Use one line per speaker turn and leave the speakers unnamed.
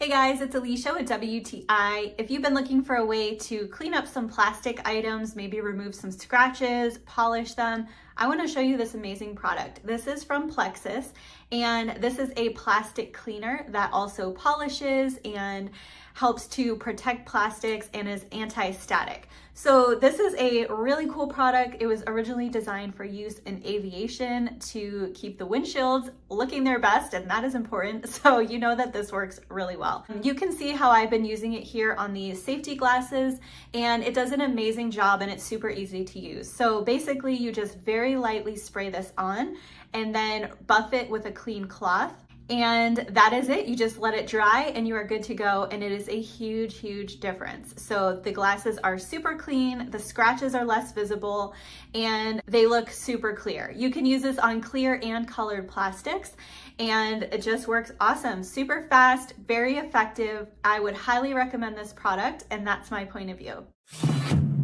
Hey guys, it's Alicia with WTI. If you've been looking for a way to clean up some plastic items, maybe remove some scratches, polish them, I want to show you this amazing product. This is from Plexus, and this is a plastic cleaner that also polishes and helps to protect plastics and is anti-static. So this is a really cool product. It was originally designed for use in aviation to keep the windshields looking their best, and that is important. So you know that this works really well. You can see how I've been using it here on these safety glasses, and it does an amazing job and it's super easy to use. So basically you just very lightly spray this on and then buff it with a clean cloth. And that is it. You just let it dry and you are good to go. And it is a huge, huge difference. So the glasses are super clean, the scratches are less visible, and they look super clear. You can use this on clear and colored plastics, and it just works awesome. Super fast, very effective. I would highly recommend this product, and that's my point of view.